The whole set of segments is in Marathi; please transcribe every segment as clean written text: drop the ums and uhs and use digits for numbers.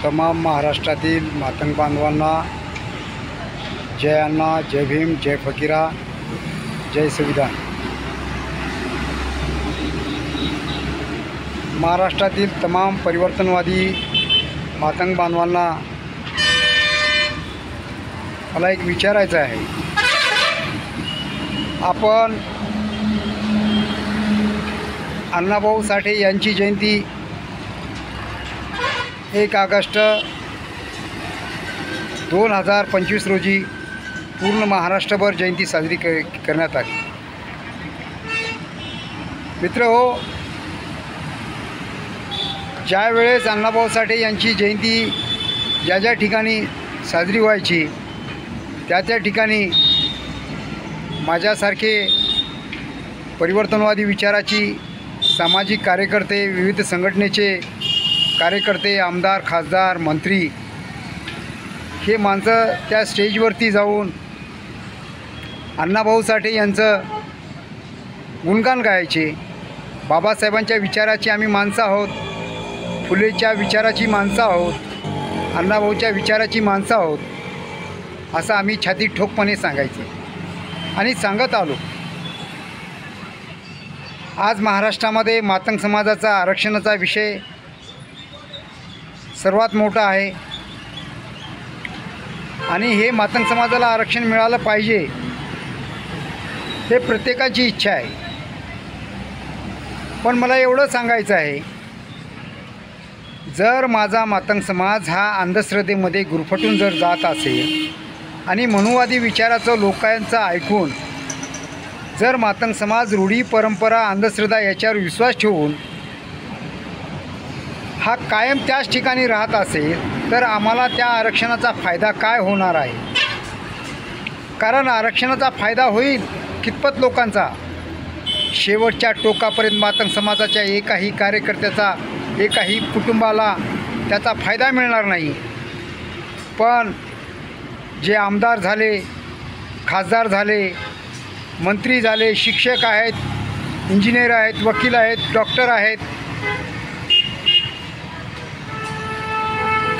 तमाम महाराष्ट्रातील मातंग बांधवांना जय अण्णा, जय भीम, जय फकीरा, जय संविधान। महाराष्ट्रातील तमाम परिवर्तनवादी मातंग बांधवांना मला एक विचारायचं आहे। आपण अण्णाभाऊ साठे यांची जयंती 1 ऑगस्ट 2025 रोजी पूर्ण महाराष्ट्रभर जयंती साजरी करण्यात आली। मित्रहो, ज्या वेळेस अण्णाभाऊ साठे यांची जयंती ज्या ठिकाणी साजरी व्हायची त्या ठिकाणी माझ्यासारखे परिवर्तनवादी विचाराची सामाजिक कार्यकर्ते, विविध संघटनेचे कार्यकर्ते, आमदार, खासदार, मंत्री हे माणसं त्या स्टेजवरती जाऊन अण्णाभाऊ साठे यांचं गुणगान गायचे। बाबासाहेबांच्या विचाराची आम्ही माणसं आहोत, फुलेच्या विचाराची माणसं आहोत, अण्णाभाऊच्या विचाराची माणसं आहोत, असं आम्ही छाती ठोकपणे सांगायचे आणि सांगत आलो। आज महाराष्ट्रामध्ये मातंग समाजाचा आरक्षणाचा विषय सर्वात मोठा आहे आणि हे मातंग समाजाला आरक्षण मिळालं पाहिजे हे प्रत्येकाची इच्छा आहे। पण मला एवढं सांगायचं आहे, जर माझा मातंग समाज हा अंधश्रद्धेमध्ये गुरफटून जर जात असेल आणि मनुवादी विचाराचं लोकांचं ऐकून जर मातंग समाज रूढी, परंपरा, अंधश्रद्धा याच्यावर विश्वास ठेवून हा कायम त्याच ठिकाणी राहत असेल तर आम्हाला त्या आरक्षणाचा फायदा काय होणार आहे? कारण आरक्षणाचा फायदा होईल कितपत लोकांचा? शेवटच्या टोकापर्यंत मातंग समाजाच्या एकाही कार्यकर्त्याचा, एकाही कुटुंबाला त्याचा फायदा मिळणार नाही। पण जे आमदार झाले, खासदार झाले, मंत्री झाले, शिक्षक आहेत, इंजिनियर आहेत, वकील आहेत, डॉक्टर आहेत,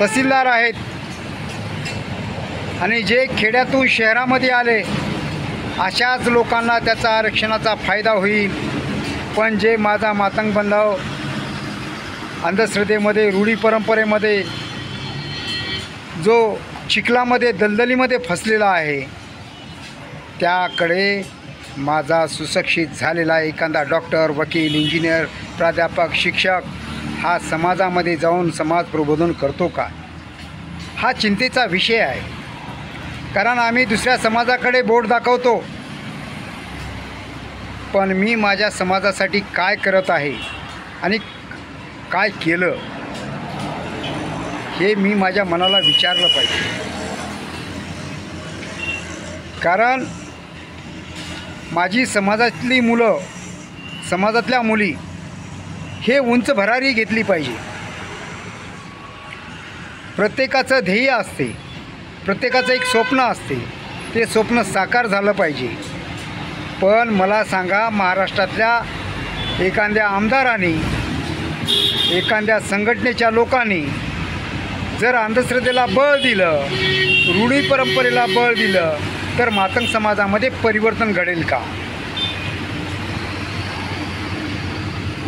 तहसीलदार आहेत आणि जे खेड्यातून शहरामध्ये आले अशाच लोकांना त्याचा आरक्षणाचा फायदा होईल। पण जे माझा मातंग बांधव अंधश्रद्धेमध्ये, रूढी परंपरेमध्ये, जो चिखलामध्ये, दलदलीमध्ये फसलेला आहे, त्याकडे माझा सुशिक्षित झालेला एखादा डॉक्टर, वकील, इंजिनियर, प्राध्यापक, शिक्षक हा समाजामध्ये जाऊन समाज प्रबोधन करतो का? हा चिंतेचा विषय आहे। कारण आम्ही दुसऱ्या समाजाकडे बोट दाखवतो, पण मी माझ्या समाजासाठी काय करत आहे आणि काय केलं हे मी माझ्या मनाला विचारलं पाहिजे। कारण माझी समाजातली मुलं, समाजातल्या मुली हे उंच भरारी घेतली पाहिजे। प्रत्येकाचं ध्येय असते, प्रत्येकाचं एक स्वप्न असते, ते स्वप्न साकार झालं पाहिजे। पण मला सांगा, महाराष्ट्रातल्या एखाद्या आमदारांनी, एखाद्या संघटनेच्या लोकांनी जर अंधश्रद्धेला बळ दिलं, रूढी परंपरेला बळ दिलं तर मातंग समाजामध्ये परिवर्तन घडेल का?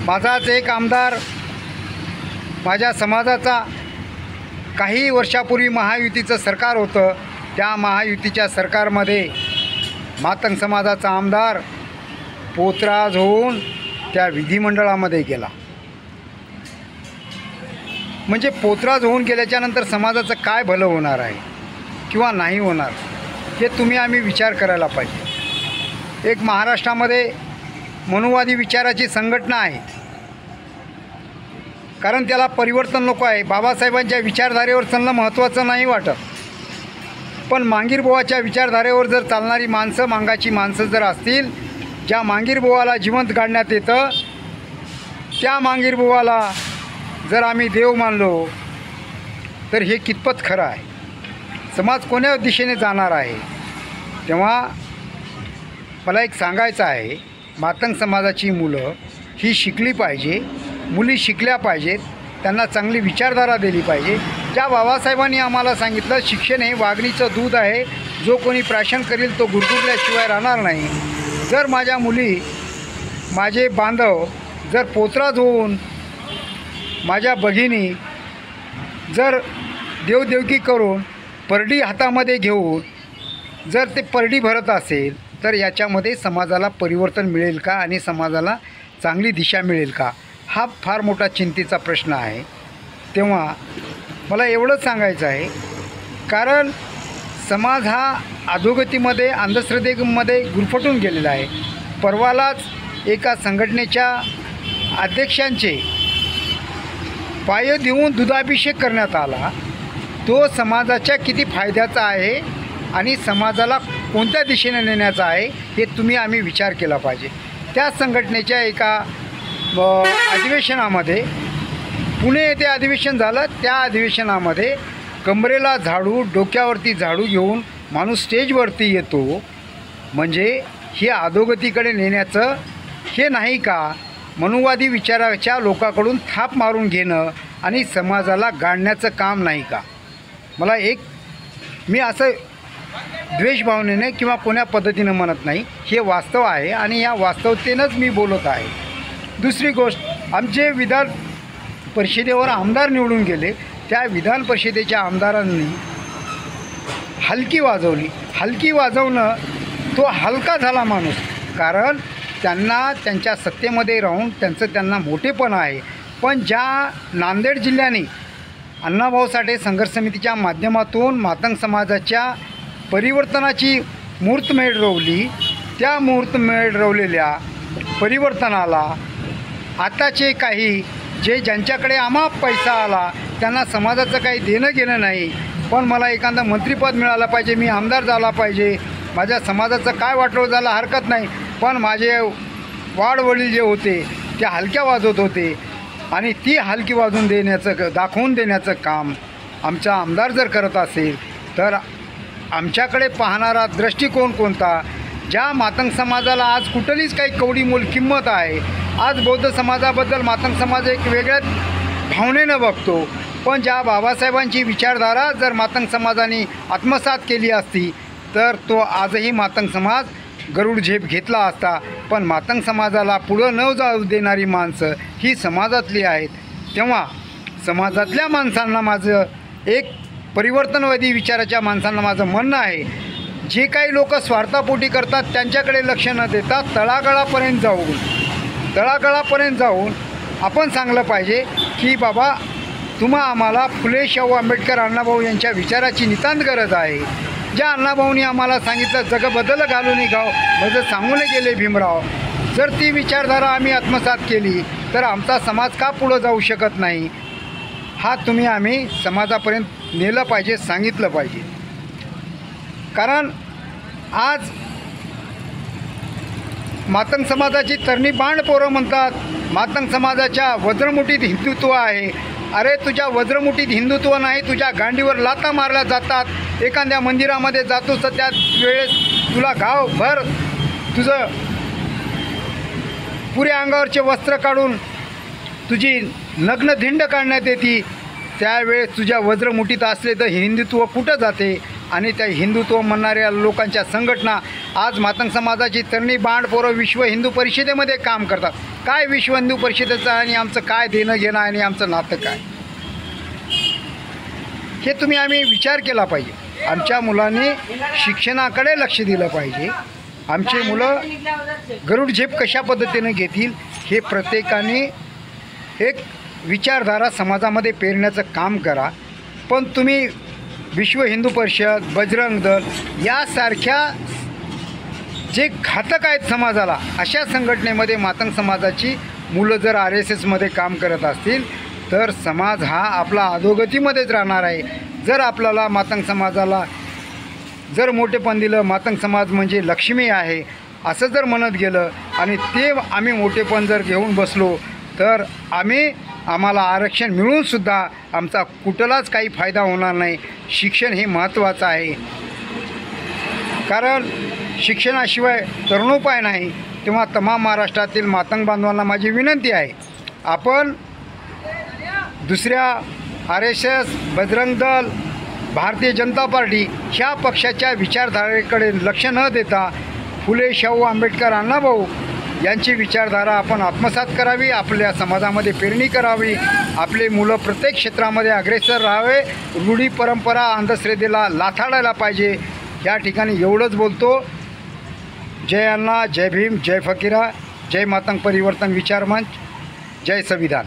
माझाच एक आमदार माझ्या समाजाचा काही वर्षापूर्वी महायुतीचं सरकार होतं, त्या महायुतीच्या सरकारमध्ये मातंग समाजाचा आमदार पोतराज होऊन त्या विधिमंडळामध्ये गेला। म्हणजे पोतराज होऊन गेल्याच्यानंतर समाजाचं काय भलं होणार आहे किंवा नाही होणार हे तुम्ही आम्ही विचार करायला पाहिजे। एक महाराष्ट्रामध्ये मनुवादी विचाराची संघटना आहे, कारण त्याला परिवर्तन नको आहे। बाबासाहेबांच्या विचारधारेवर चालणं महत्त्वाचं नाही वाटत, पण मांगीरबुवाच्या विचारधारेवर जर चालणारी माणसं, मांगाची माणसं जर असतील, ज्या मांगीरबुवाला जिवंत काढण्यात येतं, त्या मांगीरबुवाला जर आम्ही देव मानलो तर हे कितपत खरं आहे? समाज कोण्या दिशेने जाणार आहे? तेव्हा मला एक सांगायचं आहे, मातंग समाजाची मुलं ही शिकली पाहिजे, मुली शिकल्या पाहिजेत, त्यांना चांगली विचारधारा दिली पाहिजे, ज्या बाबासाहेबांनी आम्हाला सांगितलं शिक्षण हे वाघणीचं दूध आहे, जो कोणी प्राशन करील तो गुरगुरल्याशिवाय राहणार नाही. जर माझ्या मुली, माझे बांधव जर पोतराज होऊन, माझ्या भगिनी जर देवदेवकी करून परडी हातामध्ये घेऊन जर ते परडी भरत असेल तर याच्यामध्ये समाजाला परिवर्तन मिळेल का आणि समाजाला चांगली दिशा मिळेल का, हा फार मोठा चिंतेचा प्रश्न आहे. तेव्हा मला एवढंच सांगायचं आहे, कारण समाज हा अधोगतीमध्ये अंधश्रद्धेमध्ये गुरफटून गेलेला आहे. परवालाच एका संघटनेच्या अध्यक्षांचे पाय देऊन दुधाभिषेक करण्यात आला. तो समाजाच्या किती फायद्याचा आहे आणि समाजाला कोणत्या दिशेने नेण्याचा आहे हे आम्ही विचार केला पाहिजे. त्या संघटनेच्या एका अधिवेशनामध्ये, पुणे येथे अधिवेशन झालं, त्या अधिवेशनामध्ये कमरेला झाडू, डोक्यावरती झाडू घेऊन माणूस स्टेजवरती येतो, म्हणजे हे अधोगतीकडे नेण्याचं हे नाही का? मनुवादी विचाराच्या लोकांकडून थाप मारून घेणं आणि समाजाला गाडण्याचं काम नाही का? मी असं द्वेषभावनेने किंवा कोण्या पद्धतीनं म्हणत नाही, हे वास्तव आहे आणि या वास्तवतेनंच मी बोलत आहे. दुसरी गोष्ट, आमचे विधान परिषदेवर आमदार निवडून गेले, त्या विधान परिषदेच्या आमदारांनी हलकी वाजवली. हलकी वाजवणं, तो हलका झाला माणूस, कारण त्यांना त्यांच्या सत्तेमध्ये राहून त्यांना मोठेपण आहे. पण ज्या नांदेड जिल्ह्याने अण्णाभाऊ साठे संघर्ष समितीच्या माध्यमातून मातंग समाजाच्या परिवर्तनाची मुहूर्तमेढ रोवली, त्या मुहूर्तमेढ रोवलेल्या परिवर्तनाला आताचे काही ज्यांच्याकडे अमाप पैसा आला त्यांना समाजाचं काही देणं घेणं नाही, पण मला एखादं मंत्रिपद मिळालं पाहिजे, मी आमदार झाला पाहिजे, माझ्या समाजाचं काय वाटोळं झालं हरकत नाही, पण माझे वाडवडील जे होते ते हलक्या वाजवत होते आणि ती हलकी वाजवून दाखवून देण्याचं काम आमचा आमदार जर करत असेल तर आमच्याकडे पाहणारा दृष्टिकोन कोणता? ज्या मातंग समाजाला आज कुठलीच काही कवडी मोल किंमत आहे, आज बौद्ध समाजाबद्दल मातंग समाज एक वेगळ्याच भावनेनं बघतो, पण ज्या बाबासाहेबांची विचारधारा जर मातंग समाजाने आत्मसात केली असती तर तो आजही मातंग समाज गरुड झेप घेतला असता. पण मातंग समाजाला पुढं न जाऊ देणारी माणसं ही समाजातली आहेत. तेव्हा समाजातल्या माणसांना माझं एक परिवर्तनवादी विचाराच्या माणसांना माझं म्हणणं आहे, जे काही लोक स्वार्थापोटी करतात त्यांच्याकडे लक्ष न देता तळागाळापर्यंत जाऊन आपण सांगलं पाहिजे की बाबा आम्हाला फुले शाहू आंबेडकर अण्णाभाऊ यांच्या विचाराची नितांत गरज आहे. ज्या अण्णाभाऊंनी आम्हाला सांगितलं जग बदल घालून गाव म्हणजे सांगून गेले भीमराव, जर ती विचारधारा आम्ही आत्मसात केली तर आमचा समाज का पुढं जाऊ शकत नाही, हा आम्ही समाजापर्यंत नेलं पाहिजे, सांगितलं पाहिजे. कारण आज मातंग समाजाची तरणी बांड पोरं म्हणतात मातंग समाजाच्या वज्रमुठीत हिंदुत्व आहे. अरे तुझ्या वज्रमुठीत हिंदुत्व नाही, तुझ्या गांडीवर लाथा मारल्या जातात. एखाद्या मंदिरामध्ये जातोस तर त्या वेळेस तुला गावभर तुझं पुऱ्या अंगावरचे वस्त्र काढून तुझी नग्न धिंड काढण्यात येते. त्यावेळेस तुझ्या वज्रमुठीत असले तर हिंदुत्व कुठं जाते? आणि त्या हिंदुत्व म्हणणाऱ्या लोकांच्या संघटना आज मातंग समाजाची तरणी बांड पोरं विश्व हिंदू परिषदेमध्ये काम करतात. काय विश्व हिंदू परिषदेचं आणि आमचं काय देणं घेणं आणि आमचं नातं काय, हे आम्ही विचार केला पाहिजे. आमच्या मुलांनी शिक्षणाकडे लक्ष दिलं पाहिजे. आमची मुलं गरुड झेप कशा पद्धतीनं घेतील हे प्रत्येकाने एक विचारधारा समाजामध्ये पेरण्याचं काम करा. पण विश्व हिंदू परिषद, बजरंग दल यासारख्या जे घातक आहेत समाजाला, अशा संघटनेमध्ये मातंग समाजाची मुलं जर RSSमध्ये काम करत असतील तर समाज हा आपला अधोगतीमध्येच राहणार आहे. जर आपल्याला मातंग समाजाला जर मोठेपण दिलं, मातंग समाज म्हणजे लक्ष्मी आहे असं जर म्हणत गेलं आणि ते आम्ही मोठेपण जर घेऊन बसलो तर आम्हाला आरक्षण मिळूनसुद्धा आमचा कुठलाच काही फायदा होणार नाही. शिक्षण हे महत्त्वाचं आहे, कारण शिक्षणाशिवाय तरुणोपाय नाही. तेव्हा तमाम महाराष्ट्रातील मातंग बांधवांना माझी विनंती आहे, आपण दुसऱ्या RSS, बजरंग दल, भारतीय जनता पार्टी ह्या पक्षाच्या विचारधारेकडे लक्ष न देता फुले शाहू आंबेडकर अण्णाभाऊ यांची विचारधारा आपण आत्मसात करावी, आपल्या समाजामध्ये पेरणी करावी, आपले मुलं प्रत्येक क्षेत्रामध्ये अग्रेसर राहावे, रूढी परंपरा अंधश्रद्धेला लाथाडायला पाहिजे. या ठिकाणी एवढंच बोलतो. जय अण्णा, जय भीम, जय फकीरा, जय मातंग परिवर्तन विचार मंच, जय संविधान.